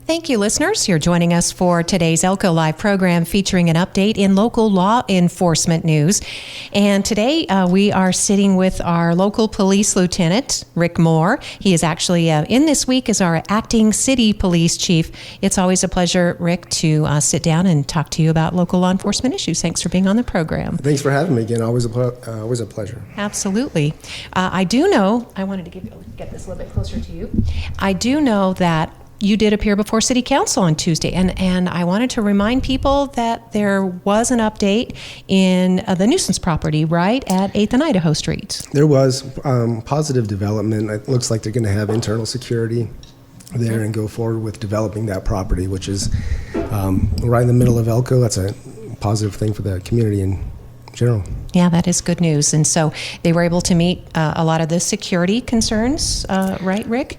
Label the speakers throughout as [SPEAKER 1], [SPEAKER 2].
[SPEAKER 1] Thank you, listeners. You're joining us for today's Elko Live program featuring an update in local law enforcement news. And today we are sitting with our local police lieutenant, Rick Moore. He is actually in this week as our acting city police chief. It's always a pleasure, Rick, to sit down and talk to you about local law enforcement issues. Thanks for being on the program.
[SPEAKER 2] Thanks for having me again. Always a pleasure.
[SPEAKER 1] Absolutely. I do know, I wanted to get this a little bit closer to you. I do know that you did appear before City Council on Tuesday, and I wanted to remind people that there was an update in the nuisance property, right, at 8th and Idaho Street.
[SPEAKER 2] There was positive development. It looks like they're going to have internal security there and go forward with developing that property, which is right in the middle of Elko. That's a positive thing for the community in general.
[SPEAKER 1] Yeah, that is good news. And so they were able to meet a lot of the security concerns, right, Rick?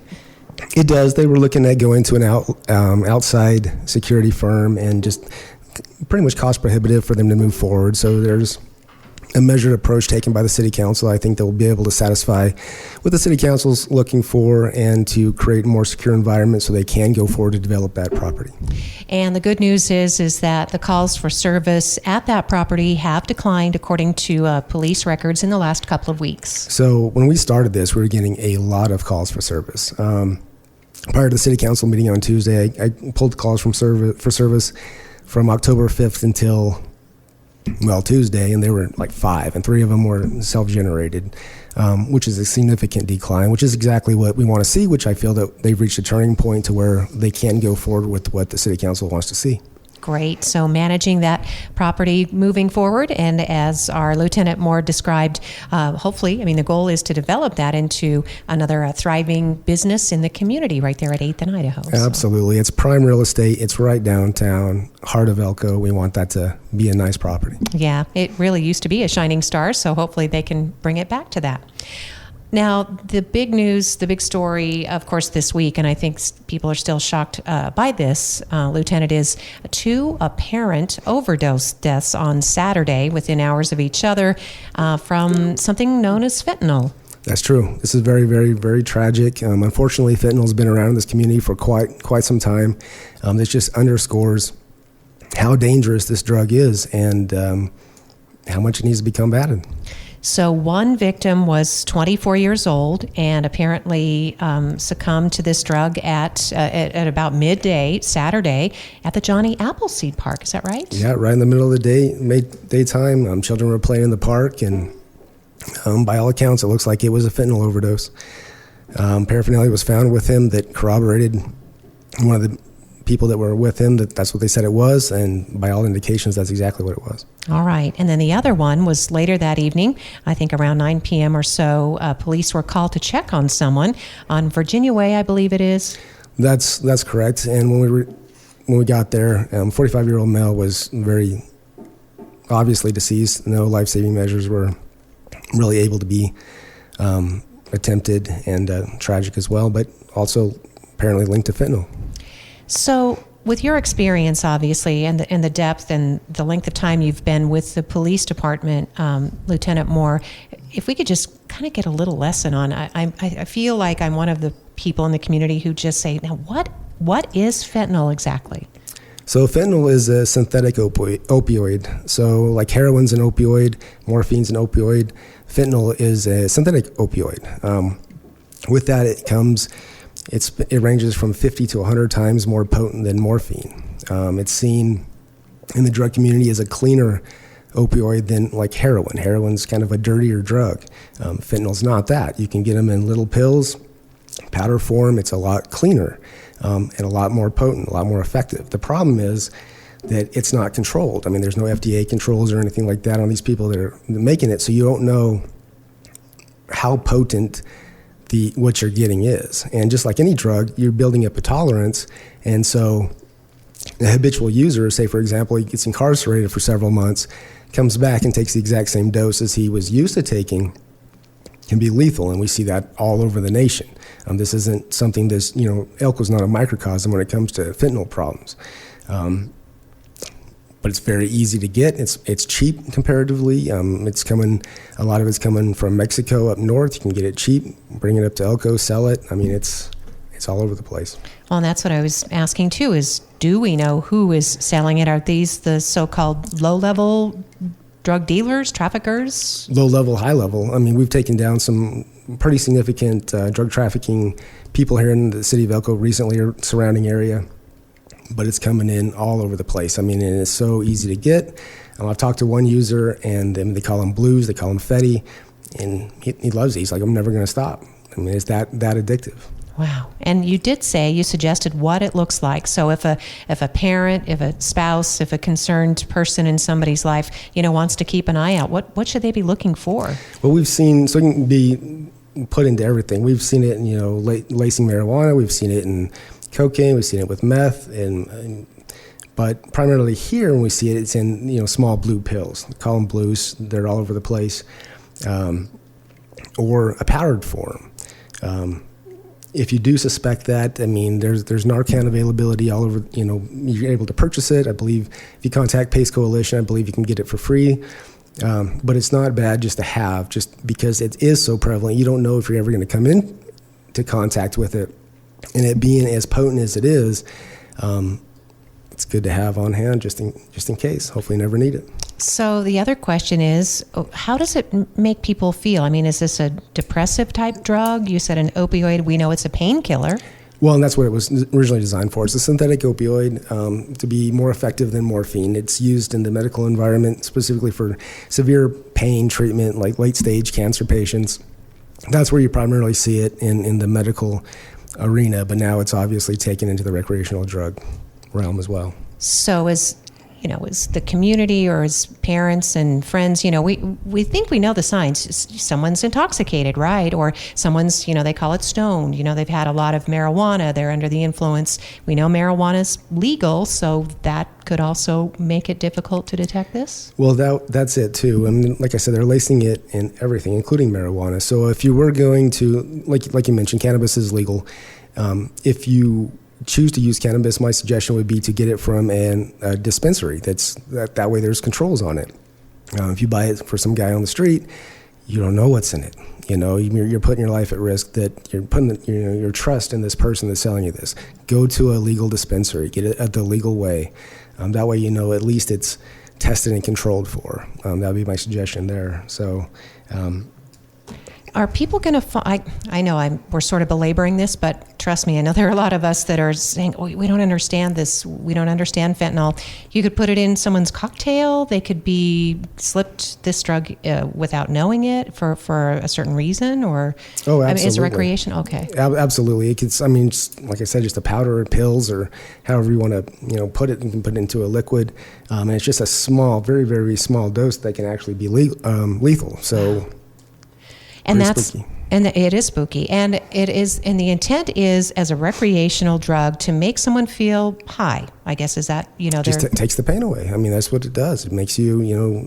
[SPEAKER 2] It does. They were looking at going to an outside security firm, and just pretty much cost prohibitive for them to move forward. So there's a measured approach taken by the City Council. I think they'll be able to satisfy what the City Council's looking for and to create a more secure environment so they can go forward to develop that property.
[SPEAKER 1] And the good news is that the calls for service at that property have declined according to police records in the last couple of weeks.
[SPEAKER 2] So when we started this, we were getting a lot of calls for service. Prior to the City Council meeting on Tuesday, I pulled calls for service from October 5th until Tuesday, and there were like 5, and 3 of them were self-generated, which is a significant decline, which is exactly what we want to see, which I feel that they've reached a turning point to where they can go forward with what the City Council wants to see.
[SPEAKER 1] Great. So managing that property moving forward, and as our Lieutenant Moore described, hopefully, the goal is to develop that into another thriving business in the community right there at 8th and Idaho.
[SPEAKER 2] Absolutely. It's prime real estate. It's right downtown, heart of Elko. We want that to be a nice property. Yeah,
[SPEAKER 1] it really used to be a shining star, so hopefully they can bring it back to that. Now, the big news, the big story, of course, this week, and I think people are still shocked by this, Lieutenant, is 2 apparent overdose deaths on Saturday within hours of each other from something known as fentanyl.
[SPEAKER 2] That's true. This is very, very, very tragic. Unfortunately, fentanyl has been around in this community for quite some time. This just underscores how dangerous this drug is and how much it needs to be combated.
[SPEAKER 1] So one victim was 24 years old and apparently succumbed to this drug at about midday Saturday at the Johnny Appleseed Park. Is that right?
[SPEAKER 2] Yeah, right in the middle of the daytime. Children were playing in the park, and by all accounts, it looks like it was a fentanyl overdose. Paraphernalia was found with him that corroborated one of the people that were with him that's what they said it was, and by all indications, that's exactly what it was.
[SPEAKER 1] All right. And then the other one was later that evening, I think around 9 p.m. or so, police were called to check on someone on Virginia Way, I believe it is.
[SPEAKER 2] That's correct. And when we got there, 45-year-old male was very obviously deceased. No life-saving measures were really able to be attempted, and tragic as well, but also apparently linked to fentanyl.
[SPEAKER 1] So with your experience, obviously, and the depth and the length of time you've been with the police department, Lieutenant Moore, if we could just kind of get a little lesson on, I feel like I'm one of the people in the community who just say, now what is fentanyl exactly?
[SPEAKER 2] So fentanyl is a synthetic opioid. So like heroin's an opioid, morphine's an opioid, fentanyl is a synthetic opioid. With that, it ranges from 50 to 100 times more potent than morphine. It's seen in the drug community as a cleaner opioid than like heroin. Heroin's kind of a dirtier drug. Fentanyl's not that. You can get them in little pills, powder form. It's a lot cleaner and a lot more potent, a lot more effective. The problem is that it's not controlled. There's no FDA controls or anything like that on these people that are making it, so you don't know how potent what you're getting is. And just like any drug, you're building up a tolerance. And so a habitual user, say for example, he gets incarcerated for several months, comes back and takes the exact same dose as he was used to taking, can be lethal. And we see that all over the nation. This isn't something Elko's not a microcosm when it comes to fentanyl problems. But it's very easy to get. It's cheap comparatively. A lot of it's coming from Mexico up north. You can get it cheap, bring it up to Elko, sell it. It's all over the place.
[SPEAKER 1] Well, and that's what I was asking too, is do we know who is selling it? Are these the so-called low-level drug dealers, traffickers?
[SPEAKER 2] Low level, high level. I mean, we've taken down some pretty significant drug trafficking people here in the city of Elko recently, or surrounding area, but it's coming in all over the place. I mean, and it's so easy to get. I've talked to one user, and they call him Blues, they call him Fetty, and he loves it. He's like, I'm never going to stop. I mean, it's that addictive.
[SPEAKER 1] Wow. And you suggested what it looks like. So if a parent, if a spouse, if a concerned person in somebody's life, wants to keep an eye out, what should they be looking for?
[SPEAKER 2] Well, we've seen, so it can be put into everything. We've seen it in, lacing marijuana. We've seen it in cocaine. We've seen it with meth. But primarily here, when we see it, it's in, small blue pills. We call them blues. They're all over the place. Or a powdered form. If you do suspect that, I mean, there's Narcan availability all over, you're able to purchase it. I believe if you contact PACE Coalition, I believe you can get it for free. But it's not bad just to have, just because it is so prevalent. You don't know if you're ever going to come into contact with it. And it being as potent as it is, it's good to have on hand just in case. Hopefully never need it.
[SPEAKER 1] So the other question is, how does it make people feel? I mean, is this a depressive type drug? You said an opioid. We know it's a painkiller.
[SPEAKER 2] Well, and that's what it was originally designed for. It's a synthetic opioid to be more effective than morphine. It's used in the medical environment specifically for severe pain treatment, like late-stage cancer patients. That's where you primarily see it in the medical arena, but now it's obviously taken into the recreational drug realm as well.
[SPEAKER 1] So as the community or as parents and friends, we think we know the signs. Someone's intoxicated, right? Or someone's, they call it stoned. They've had a lot of marijuana. They're under the influence. We know marijuana's legal, so that could also make it difficult to detect this?
[SPEAKER 2] Well, that's it too. I mean, like I said, they're lacing it in everything, including marijuana. So if you were going to, like you mentioned, cannabis is legal. If you choose to use cannabis, my suggestion would be to get it from a dispensary. That way there's controls on it. If you buy it for some guy on the street, you don't know what's in it. You're putting your life at risk, that you're putting your trust in this person that's selling you this. Go to a legal dispensary, get it the legal way. That way at least it's tested and controlled for. That would be my suggestion there. So
[SPEAKER 1] are people going to I know we're sort of belaboring this, but trust me, I know there are a lot of us that are saying, we don't understand this. We don't understand fentanyl. You could put it in someone's cocktail. They could be slipped this drug without knowing it for a certain reason, or
[SPEAKER 2] absolutely.
[SPEAKER 1] Is it recreation? Okay.
[SPEAKER 2] Absolutely. Just, like I said, just a powder or pills or however you want to put it. You can put it into a liquid. And it's just a small, very, very small dose that can actually be lethal. So...
[SPEAKER 1] And
[SPEAKER 2] spooky.
[SPEAKER 1] And it is spooky, and the intent is as a recreational drug to make someone feel high. I guess is that
[SPEAKER 2] just takes the pain away. I mean, that's what it does. It makes you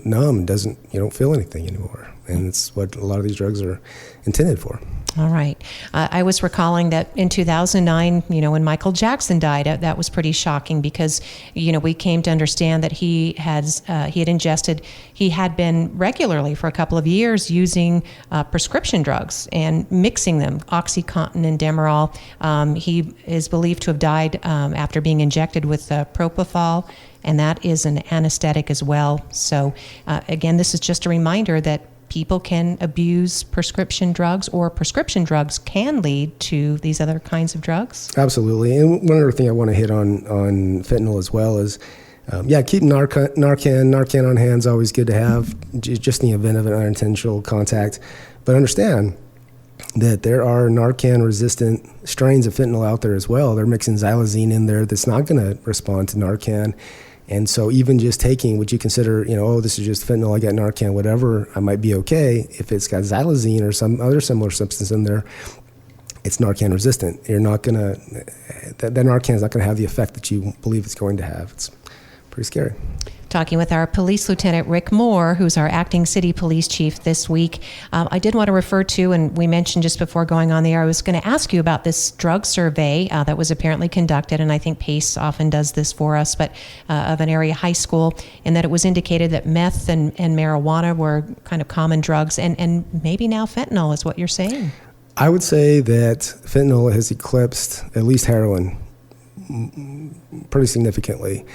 [SPEAKER 2] numb. You don't feel anything anymore, and it's what a lot of these drugs are intended for.
[SPEAKER 1] All right. I was recalling that in 2009, when Michael Jackson died, that was pretty shocking because, we came to understand that he had been regularly for a couple of years using prescription drugs and mixing them, OxyContin and Demerol. He is believed to have died after being injected with propofol, and that is an anesthetic as well. So again, this is just a reminder that people can abuse prescription drugs, or prescription drugs can lead to these other kinds of drugs? Absolutely.
[SPEAKER 2] And one other thing I want to hit on fentanyl as well is, keep Narcan on hand is always good to have, just in the event of an unintentional contact. But understand that there are Narcan-resistant strains of fentanyl out there as well. They're mixing xylazine in there that's not going to respond to Narcan. And so even just taking what you consider, this is just fentanyl, I got Narcan, whatever, I might be okay. If it's got xylazine or some other similar substance in there, it's Narcan resistant. You're not going to, that Narcan is not going to have the effect that you believe it's going to have. It's pretty scary.
[SPEAKER 1] Talking with our Police Lieutenant Rick Moore, who's our acting city police chief this week. I did want to refer to, and we mentioned just before going on the air, I was going to ask you about this drug survey that was apparently conducted, and I think PACE often does this for us, but of an area high school, and that it was indicated that meth and marijuana were kind of common drugs, and maybe now fentanyl is what you're saying.
[SPEAKER 2] I would say that fentanyl has eclipsed at least heroin pretty significantly.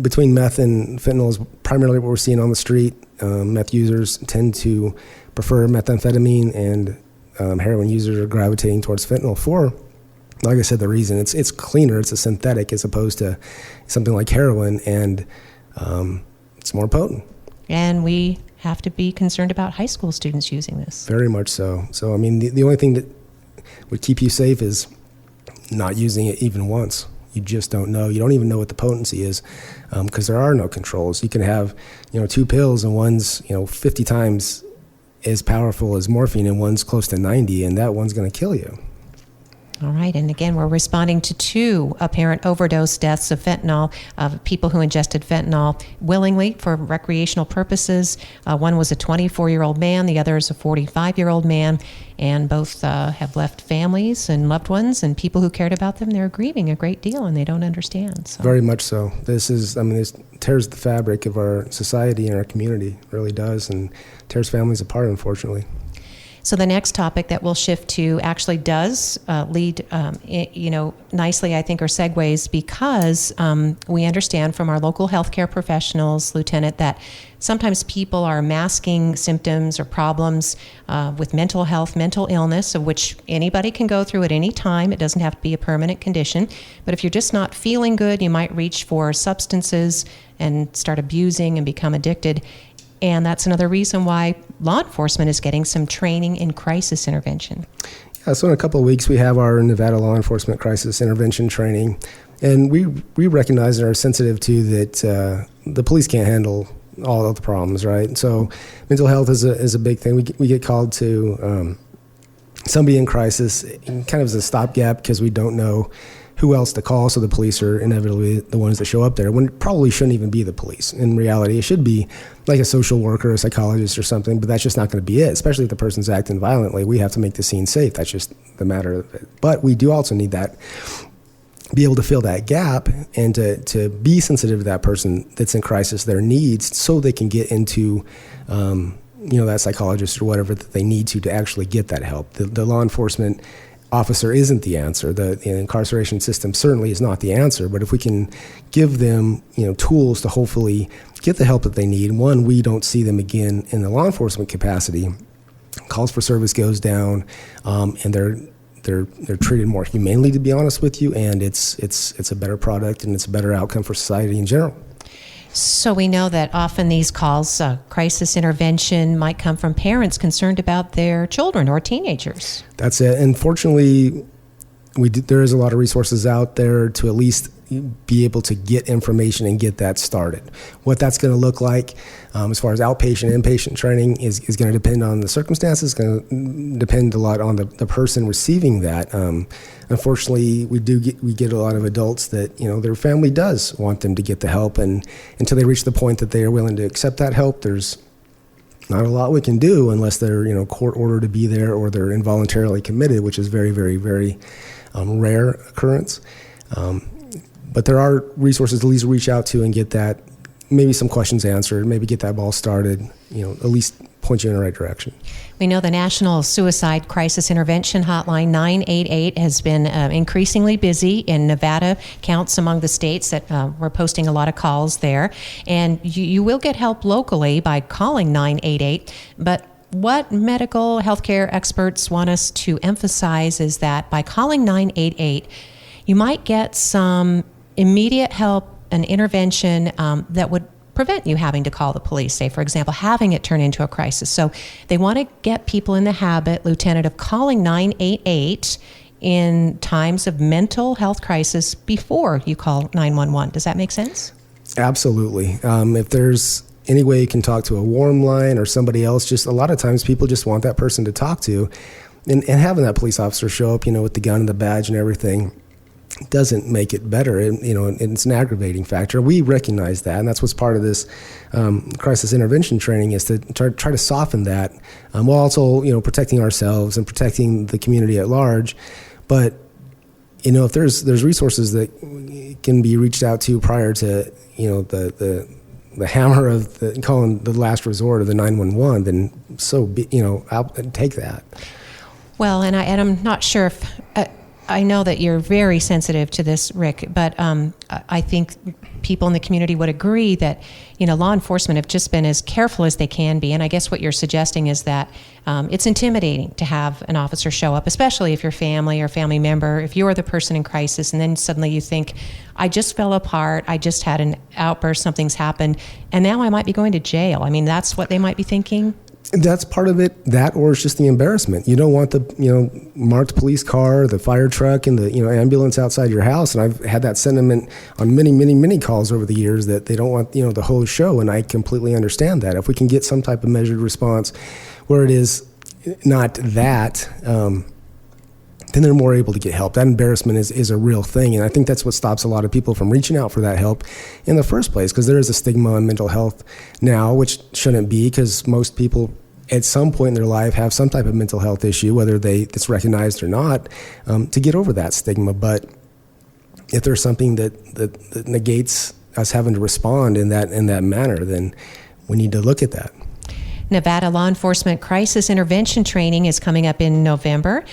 [SPEAKER 2] Between meth and fentanyl is primarily what we're seeing on the street. Meth users tend to prefer methamphetamine, and heroin users are gravitating towards fentanyl for, like I said, the reason it's cleaner, it's a synthetic as opposed to something like heroin, and it's more potent.
[SPEAKER 1] And we have to be concerned about high school students using this.
[SPEAKER 2] Very much so. So, I mean, the only thing that would keep you safe is not using it even once. You just don't know. You don't even know what the potency is, because there are no controls. You can have, 2 pills, and one's, 50 times as powerful as morphine, and one's close to 90, and that one's going to kill you.
[SPEAKER 1] All right, and again, we're responding to 2 apparent overdose deaths of fentanyl, of people who ingested fentanyl willingly for recreational purposes. One was a 24-year-old man, the other is a 45-year-old man, and both have left families and loved ones, and people who cared about them, they're grieving a great deal, and they don't understand. So.
[SPEAKER 2] Very much so. This tears the fabric of our society and our community, it really does, and tears families apart, unfortunately.
[SPEAKER 1] So the next topic that we'll shift to actually does lead, nicely, I think, or segues, because we understand from our local healthcare professionals, Lieutenant, that sometimes people are masking symptoms or problems with mental health, mental illness, of which anybody can go through at any time. It doesn't have to be a permanent condition. But if you're just not feeling good, you might reach for substances and start abusing and become addicted. And that's another reason why law enforcement is getting some training in crisis intervention.
[SPEAKER 2] Yeah, so in a couple of weeks, we have our Nevada Law Enforcement Crisis Intervention Training. And we recognize and are sensitive to that the police can't handle all of the problems, right? So mental health is a big thing. We get called to somebody in crisis, kind of as a stopgap, because we don't know who else to call, so the police are inevitably the ones that show up there, when it probably shouldn't even be the police. In reality, it should be like a social worker, a psychologist or something, but that's just not going to be it, especially if the person's acting violently. We have to make the scene safe. That's just the matter of it. But we do also need that, be able to fill that gap and to be sensitive to that person that's in crisis, their needs, so they can get into that psychologist or whatever that they need to actually get that help. The law enforcement officer isn't the answer. The incarceration system certainly is not the answer, but if we can give them tools to hopefully get the help that they need, one, we don't see them again in the law enforcement capacity, calls for service goes down, and they're treated more humanely, to be honest with you, and it's a better product and it's a better outcome for society in general.
[SPEAKER 1] So we know that often these calls, crisis intervention, might come from parents concerned about their children or teenagers.
[SPEAKER 2] That's it. And fortunately, there is a lot of resources out there to at least be able to get information and get that started. What that's going to look like as far as outpatient, inpatient training is going to depend on the circumstances, going to depend a lot on the person receiving that. Unfortunately, we get a lot of adults that their family does want them to get the help, and until they reach the point that they are willing to accept that help, there's not a lot we can do unless they're court ordered to be there or they're involuntarily committed, which is very, very, very rare occurrence. But there are resources to at least reach out to and get that, maybe some questions answered, maybe get that ball started, at least point you in the right direction.
[SPEAKER 1] We know the National Suicide Crisis Intervention Hotline 988 has been increasingly busy in Nevada, counts among the states that we're posting a lot of calls there. And you will get help locally by calling 988, but what medical healthcare experts want us to emphasize is that by calling 988, you might get some immediate help and intervention that would prevent you having to call the police, say, for example, having it turn into a crisis. So they want to get people in the habit, Lieutenant, of calling 988 in times of mental health crisis before you call 911. Does that make sense?
[SPEAKER 2] Absolutely. If there's any way you can talk to a warm line or somebody else, just a lot of times people just want that person to talk to, and having that police officer show up, with the gun and the badge and everything, doesn't make it better. And it's an aggravating factor. We recognize that, and that's what's part of this crisis intervention training, is to try to soften that, while also protecting ourselves and protecting the community at large. But if there's resources that can be reached out to prior to the the hammer of calling the last resort of the 911, then I'll take that.
[SPEAKER 1] Well, and I'm not sure if I know that you're very sensitive to this, Rick, but I think people in the community would agree that, law enforcement have just been as careful as they can be. And I guess what you're suggesting is that it's intimidating to have an officer show up, especially if you're family or family member, if you're the person in crisis, and then suddenly you think, I just fell apart, I just had an outburst, something's happened, and now I might be going to jail. I mean, that's what they might be thinking.
[SPEAKER 2] That's part of it, or it's just the embarrassment. You don't want the, marked police car, the fire truck, and the, ambulance outside your house. And I've had that sentiment on many, many, many calls over the years that they don't want, the whole show. And I completely understand that. If we can get some type of measured response where it is not that, then they're more able to get help. That embarrassment is a real thing. And I think that's what stops a lot of people from reaching out for that help in the first place, because there is a stigma on mental health now, which shouldn't be, because most people at some point in their life have some type of mental health issue, whether it's recognized or not, to get over that stigma. But if there's something that negates us having to respond in that manner, then we need to look at that.
[SPEAKER 1] Nevada Law Enforcement Crisis Intervention Training is coming up in November,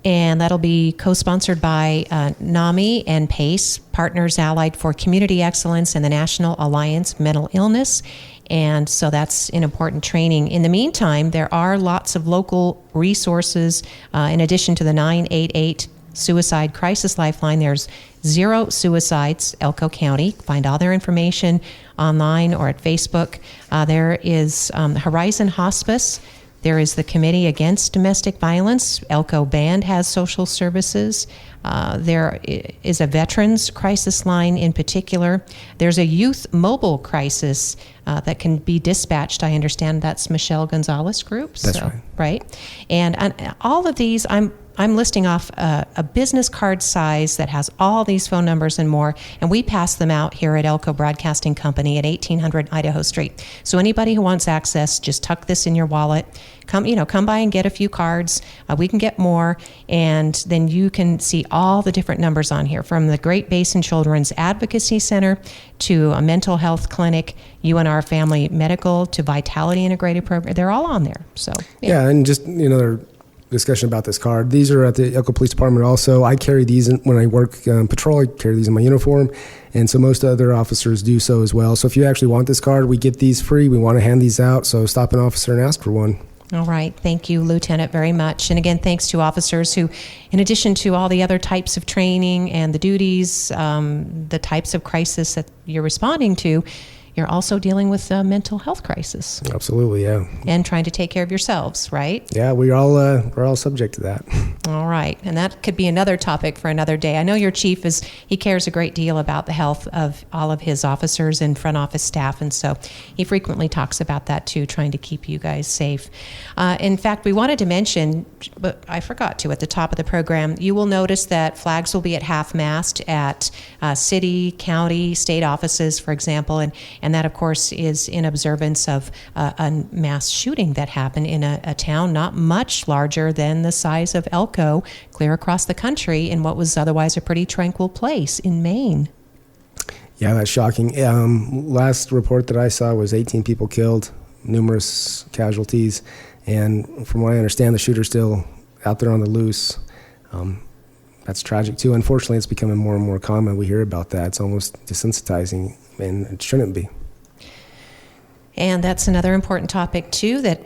[SPEAKER 1] and that'll be co-sponsored by NAMI and PACE, Partners Allied for Community Excellence, and the National Alliance Mental Illness. And so that's an important training. In the meantime, there are lots of local resources. In addition to the 988 Suicide Crisis Lifeline, there's Zero Suicides, Elko County. Find all their information online or at Facebook. There is Horizon Hospice. There is the Committee Against Domestic Violence. Elko Band has social services. There is a Veterans Crisis Line in particular. There's a Youth Mobile Crisis that can be dispatched. I understand that's Michelle Gonzalez Group.
[SPEAKER 2] That's right.
[SPEAKER 1] Right. And all of these, I'm listing off a business card size that has all these phone numbers and more, and we pass them out here at Elko Broadcasting Company at 1800 Idaho Street. So anybody who wants access, just tuck this in your wallet. Come by and get a few cards. We can get more, and then you can see all the different numbers on here, from the Great Basin Children's Advocacy Center to a mental health clinic, UNR Family Medical to Vitality Integrated Program. They're all on there. So
[SPEAKER 2] yeah, and just discussion about this card. These are at the Elko Police Department also. I carry these when I work patrol. I carry these in my uniform, and so most other officers do so as well. So if you actually want this card, we get these free. We want to hand these out, so stop an officer and ask for one.
[SPEAKER 1] All right. Thank you, Lieutenant, very much. And again, thanks to officers who, in addition to all the other types of training and the duties, the types of crisis that you're responding to, you're also dealing with a mental health crisis.
[SPEAKER 2] Absolutely, yeah.
[SPEAKER 1] And trying to take care of yourselves, right?
[SPEAKER 2] Yeah, we're all subject to that.
[SPEAKER 1] All right. And that could be another topic for another day. I know your chief he cares a great deal about the health of all of his officers and front office staff. And so he frequently talks about that too, trying to keep you guys safe. In fact, we wanted to mention, but I forgot to at the top of the program, you will notice that flags will be at half-mast at city, county, state offices, for example. And that, of course, is in observance of a mass shooting that happened in a town not much larger than the size of Elko, clear across the country, in what was otherwise a pretty tranquil place in Maine.
[SPEAKER 2] Yeah, that's shocking. Last report that I saw was 18 people killed, numerous casualties, and from what I understand, the shooter's still out there on the loose. That's tragic, too. Unfortunately, it's becoming more and more common. We hear about that. It's almost desensitizing, and it shouldn't be.
[SPEAKER 1] And that's another important topic, too, that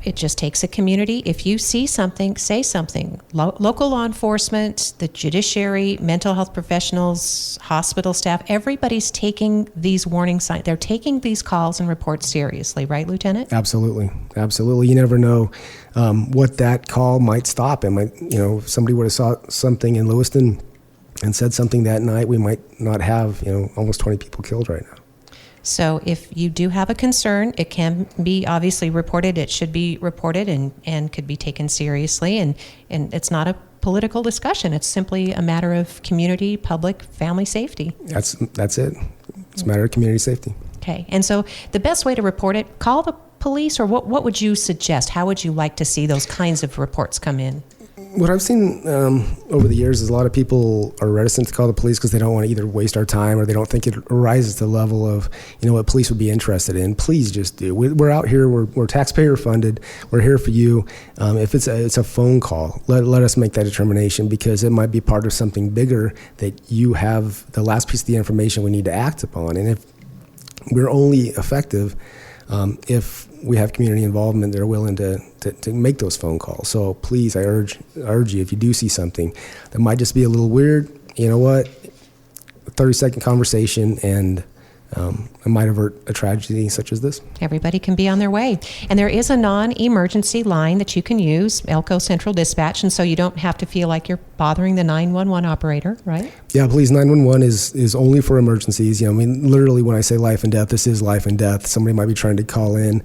[SPEAKER 1] it just takes a community. If you see something, say something. Local law enforcement, the judiciary, mental health professionals, hospital staff, everybody's taking these warning signs. They're taking these calls and reports seriously, right, Lieutenant?
[SPEAKER 2] Absolutely. Absolutely. You never know what that call might stop. It might, if somebody would have saw something in Lewiston and said something that night, we might not have, almost 20 people killed right now.
[SPEAKER 1] So if you do have a concern, it can be obviously reported. It should be reported and could be taken seriously. And it's not a political discussion. It's simply a matter of community, public, family safety.
[SPEAKER 2] That's it. It's a matter of community safety.
[SPEAKER 1] Okay. And so the best way to report it, call the police, or what would you suggest? How would you like to see those kinds of reports come in?
[SPEAKER 2] What I've seen over the years is a lot of people are reticent to call the police because they don't want to either waste our time or they don't think it rises to the level of, what police would be interested in. Please just do. We're out here. We're taxpayer funded. We're here for you. If it's a phone call, let us make that determination because it might be part of something bigger that you have the last piece of the information we need to act upon. And if we're only effective if we have community involvement, they're willing to make those phone calls. So please, I urge you, if you do see something that might just be a little weird, you know what, a 30-second conversation and it might avert a tragedy such as this.
[SPEAKER 1] Everybody can be on their way. And there is a non-emergency line that you can use, Elko Central Dispatch, and so you don't have to feel like you're bothering the 911 operator, right?
[SPEAKER 2] Yeah, please, 911 is only for emergencies. Literally when I say life and death, this is life and death. Somebody might be trying to call in,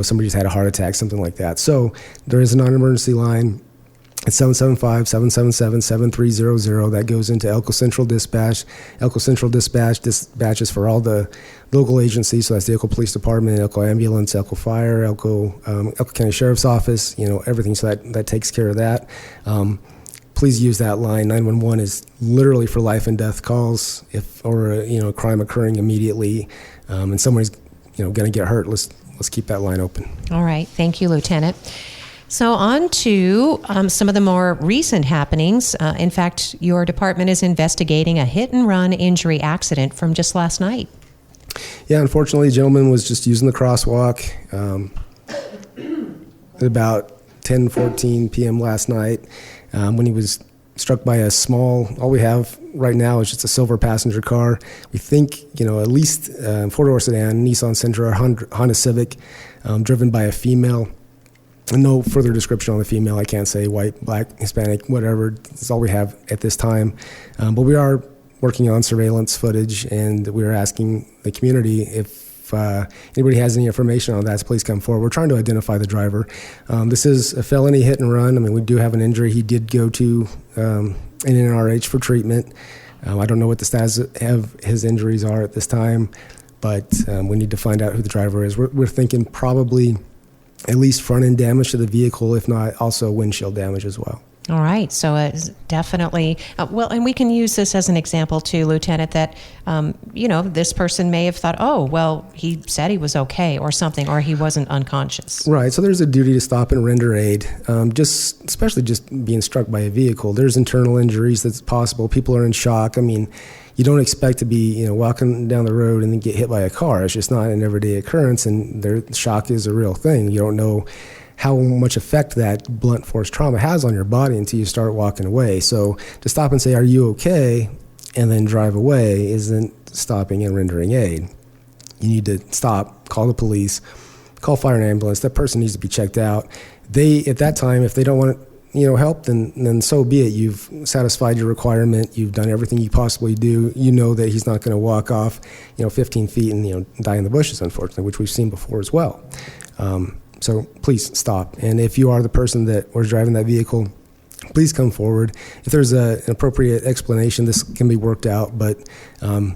[SPEAKER 2] somebody just had a heart attack, something like that. So there is a non-emergency line. It's 775-777-7300. That goes into Elko Central Dispatch. Elko Central Dispatch dispatches for all the local agencies. So that's the Elko Police Department, Elko Ambulance, Elko Fire, Elko County Sheriff's Office, everything. So that takes care of that. Please use that line. 911 is literally for life and death calls or a crime occurring immediately and somebody's going to get hurt. Let's keep that line open.
[SPEAKER 1] All right. Thank you, Lieutenant. So on to some of the more recent happenings. In fact, your department is investigating a hit-and-run injury accident from just last night.
[SPEAKER 2] Yeah, unfortunately, a gentleman was just using the crosswalk at about 10:14 p.m. last night when he was struck by all we have right now is just a silver passenger car. We think, at least four-door sedan, Nissan Sentra, Honda Civic, driven by a female. No further description on the female. I can't say white, black, Hispanic, whatever. That's all we have at this time. But we are working on surveillance footage, and we are asking the community if anybody has any information on that, so please come forward. We're trying to identify the driver. This is a felony hit and run. We do have an injury. He did go to an NRH for treatment. I don't know what the status of his injuries are at this time, but we need to find out who the driver is. We're thinking probably at least front-end damage to the vehicle, if not also windshield damage as well.
[SPEAKER 1] All right. So it's definitely, and we can use this as an example too, Lieutenant, that, this person may have thought, oh, well, he said he was okay or something, or he wasn't unconscious.
[SPEAKER 2] Right. So there's a duty to stop and render aid, especially just being struck by a vehicle. There's internal injuries that's possible. People are in shock. You don't expect to be, walking down the road and then get hit by a car. It's just not an everyday occurrence, and shock is a real thing. You don't know how much effect that blunt force trauma has on your body until you start walking away. So to stop and say, are you okay, and then drive away isn't stopping and rendering aid. You need to stop, call the police, call fire and ambulance. That person needs to be checked out. At that time, if they don't want help, then so be it. You've satisfied your requirement. You've done everything you possibly do. You know that he's not going to walk off, 15 feet and, die in the bushes, unfortunately, which we've seen before as well. So please stop. And if you are the person that was driving that vehicle, please come forward. If there's an appropriate explanation, this can be worked out, but we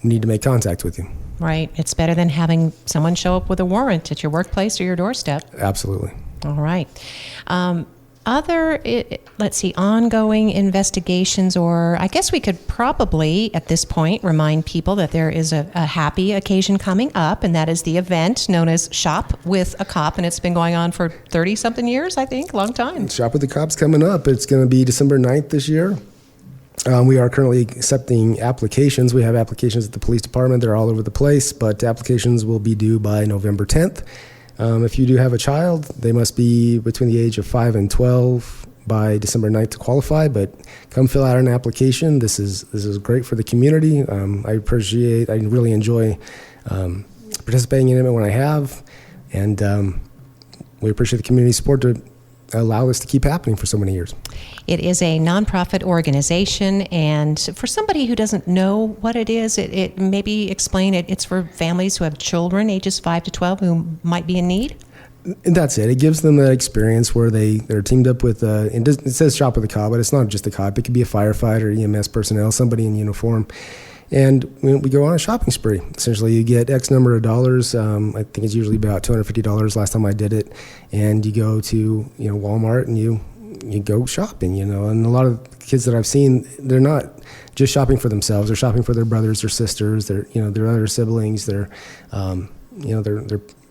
[SPEAKER 2] need to make contact with you.
[SPEAKER 1] Right. It's better than having someone show up with a warrant at your workplace or your doorstep.
[SPEAKER 2] Absolutely.
[SPEAKER 1] All right. Ongoing investigations, or I guess we could probably at this point remind people that there is a happy occasion coming up, and that is the event known as Shop with a Cop, and it's been going on for 30-something years, I think, long time.
[SPEAKER 2] Shop with the Cop's coming up. It's going to be December 9th this year. We are currently accepting applications. We have applications at the police department. They're all over the place, but applications will be due by November 10th. If you do have a child, they must be between the age of 5 and 12 by December 9th to qualify, but come fill out an application. This is great for the community. I really enjoy participating in it when I have, and we appreciate the community support to allow this to keep happening for so many years.
[SPEAKER 1] It is a nonprofit organization, and for somebody who doesn't know what it is, it maybe explain it. It's for families who have children ages 5 to 12 who might be in need.
[SPEAKER 2] And that's it. It gives them that experience where they're teamed up with, it says Shop with a Cop, but it's not just a cop. It could be a firefighter, EMS personnel, somebody in uniform. And we go on a shopping spree. Essentially, you get X number of dollars. I think it's usually about $250 last time I did it. And you go to Walmart and you you go shopping, and a lot of kids that I've seen, they're not just shopping for themselves. They're shopping for their brothers or sisters, their other siblings, their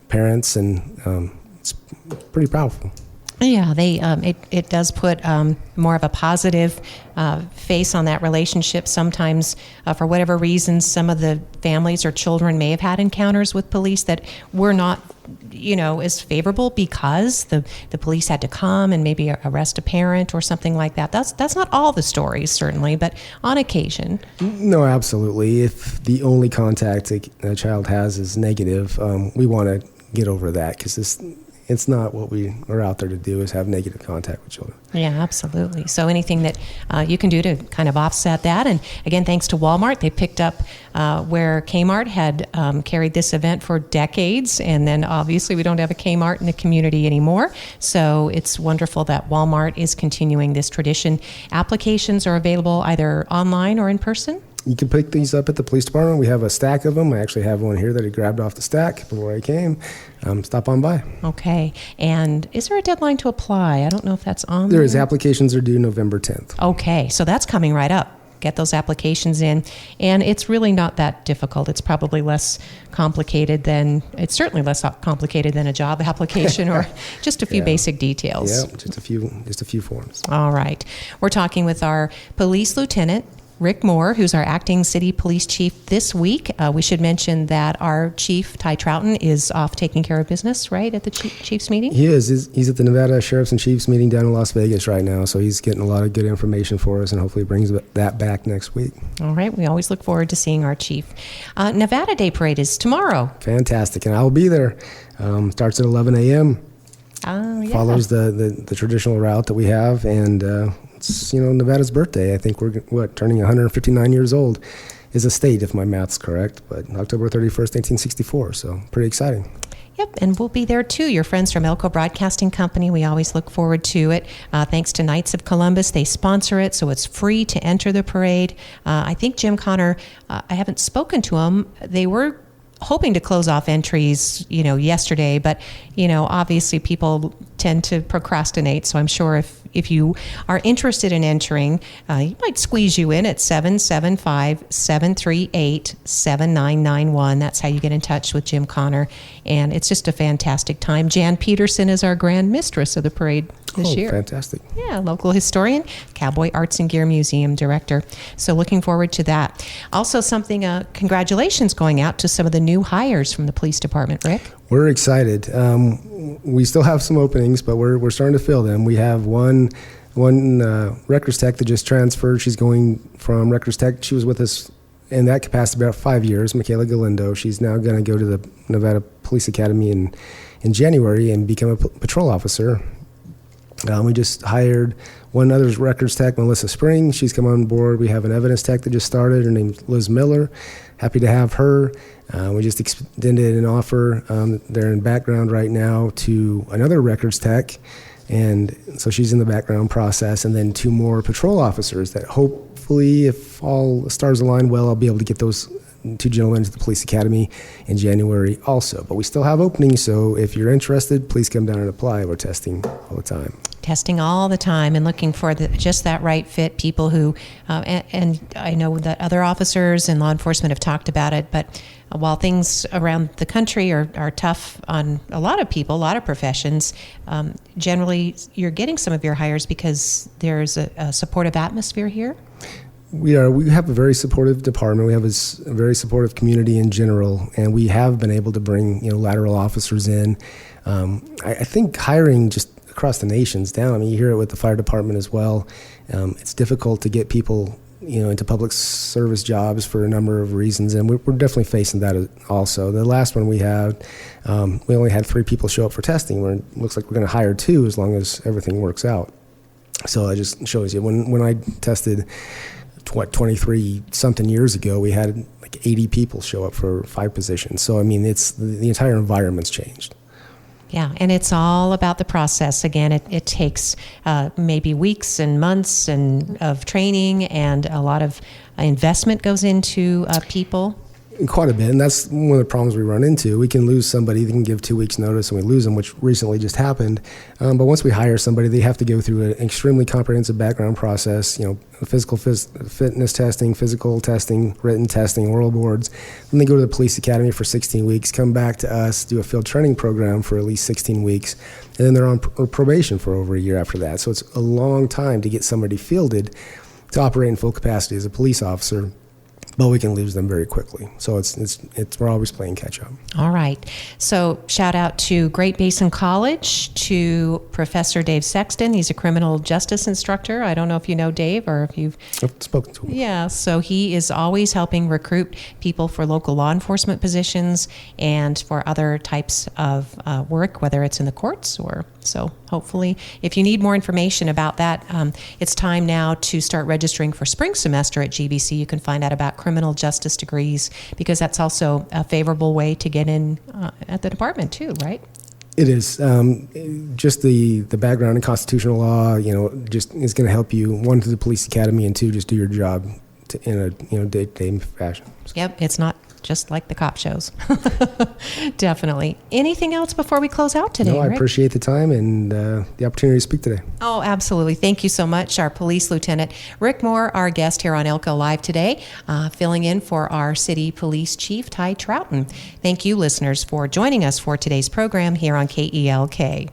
[SPEAKER 2] parents, and it's pretty powerful.
[SPEAKER 1] Yeah, it does put more of a positive face on that relationship. Sometimes, for whatever reasons, some of the families or children may have had encounters with police that were not, as favorable because the police had to come and maybe arrest a parent or something like that. That's not all the stories, certainly, but on occasion.
[SPEAKER 2] No, absolutely. If the only contact a child has is negative, we want to get over that, because it's not what we are out there to do, is have negative contact with children.
[SPEAKER 1] Yeah, absolutely. So anything that you can do to kind of offset that. And again, thanks to Walmart, they picked up where Kmart had carried this event for decades. And then obviously we don't have a Kmart in the community anymore. So it's wonderful that Walmart is continuing this tradition. Applications are available either online or in person.
[SPEAKER 2] You can pick these up at the police department. We have a stack of them. I actually have one here that I grabbed off the stack before I came. Stop on by.
[SPEAKER 1] Okay. And is there a deadline to apply? I don't know if that's on
[SPEAKER 2] there. Is. Applications are due November 10th.
[SPEAKER 1] Okay. So that's coming right up. Get those applications in. And it's really not that difficult. It's probably less complicated than a job application or just a few basic details.
[SPEAKER 2] Yeah, just a few forms.
[SPEAKER 1] All right. We're talking with our police lieutenant, Rick Moore, who's our acting city police chief this week. We should mention that our chief, Ty Troughton, is off taking care of business, right, at the chief's meeting?
[SPEAKER 2] He is. He's at the Nevada Sheriffs and Chiefs meeting down in Las Vegas right now, so he's getting a lot of good information for us, and hopefully brings that back next week.
[SPEAKER 1] All right. We always look forward to seeing our chief. Nevada Day Parade is tomorrow.
[SPEAKER 2] Fantastic, and I'll be there. Starts at 11 a.m. Follows the traditional route that we have, and it's Nevada's birthday. I think we're turning 159 years old is a state, if my math's correct, but October 31st, 1964, so pretty exciting.
[SPEAKER 1] Yep, and we'll be there too. Your friends from Elko Broadcasting Company, we always look forward to it. Thanks to Knights of Columbus, they sponsor it, so it's free to enter the parade. I think Jim Connor, I haven't spoken to him. They were hoping to close off entries, yesterday, but, obviously people tend to procrastinate. So I'm sure if you are interested in entering, he might squeeze you in at 775-738-7991. That's how you get in touch with Jim Connor. And it's just a fantastic time. Jan Peterson is our grand mistress of the parade this year.
[SPEAKER 2] Fantastic.
[SPEAKER 1] Yeah, local historian, Cowboy Arts and Gear Museum director. So looking forward to that. Also something, congratulations going out to some of the new hires from the police department, Rick.
[SPEAKER 2] We're excited. We still have some openings, but we're starting to fill them. We have one records tech that just transferred. She's going from records tech. She was with us in that capacity about 5 years, Michaela Galindo. She's now going to go to the Nevada Police Academy in January and become a patrol officer. We just hired one other records tech, Melissa Spring. She's come on board. We have an evidence tech that just started. Her name's Liz Miller. Happy to have her. We just extended an offer. They're in background right now to another records tech. And so she's in the background process. And then 2 more patrol officers that hopefully, if all the stars align well, I'll be able to get those 2 gentlemen to the police academy in January also. But we still have openings, so if you're interested, please come down and apply. We're testing all the time.
[SPEAKER 1] Testing all the time and looking for just that right fit, people who, and I know that other officers and law enforcement have talked about it, but while things around the country are tough on a lot of people, a lot of professions, generally you're getting some of your hires because there's a supportive atmosphere here.
[SPEAKER 2] We have a very supportive department. We have a very supportive community in general, and we have been able to bring lateral officers in. I think hiring just across the nation's down. I mean, you hear it with the fire department as well. It's difficult to get people into public service jobs for a number of reasons, and we're definitely facing that also. The last one we had, we only had 3 people show up for testing. It looks like we're going to hire 2 as long as everything works out. So that just shows you. When I tested 23 something years ago, we had like 80 people show up for 5 positions. So I mean, it's the entire environment's changed.
[SPEAKER 1] Yeah, and it's all about the process. Again, it takes maybe weeks and months of training, and a lot of investment goes into people.
[SPEAKER 2] Quite a bit, and that's one of the problems we run into. We can lose somebody, they can give 2 weeks notice and we lose them, which recently just happened. But once we hire somebody, they have to go through an extremely comprehensive background process, physical fitness testing, physical testing, written testing, oral boards. Then they go to the police academy for 16 weeks, come back to us, do a field training program for at least 16 weeks, and then they're on probation for over a year after that. So it's a long time to get somebody fielded to operate in full capacity as a police officer. But we can lose them very quickly. So it's we're always playing catch up.
[SPEAKER 1] All right. So shout out to Great Basin College, to Professor Dave Sexton. He's a criminal justice instructor. I don't know if you know Dave or if you've
[SPEAKER 2] spoken to him.
[SPEAKER 1] Yeah. So he is always helping recruit people for local law enforcement positions and for other types of work, whether it's in the courts or so. Hopefully, if you need more information about that, it's time now to start registering for spring semester at GBC. You can find out about criminal justice degrees because that's also a favorable way to get in at the department too, right?
[SPEAKER 2] It is. Just the background in constitutional law, just is going to help you, one, through the police academy, and two, just do your job in a day-to-day fashion. So.
[SPEAKER 1] Yep, it's not just like the cop shows. Definitely. Anything else before we close out today,
[SPEAKER 2] No, I
[SPEAKER 1] Rick?
[SPEAKER 2] appreciate the time and the opportunity to speak today.
[SPEAKER 1] Oh, absolutely. Thank you so much, our Police Lieutenant Rick Moore, our guest here on Elko Live today, filling in for our City Police Chief, Ty Troughton. Thank you, listeners, for joining us for today's program here on KELK.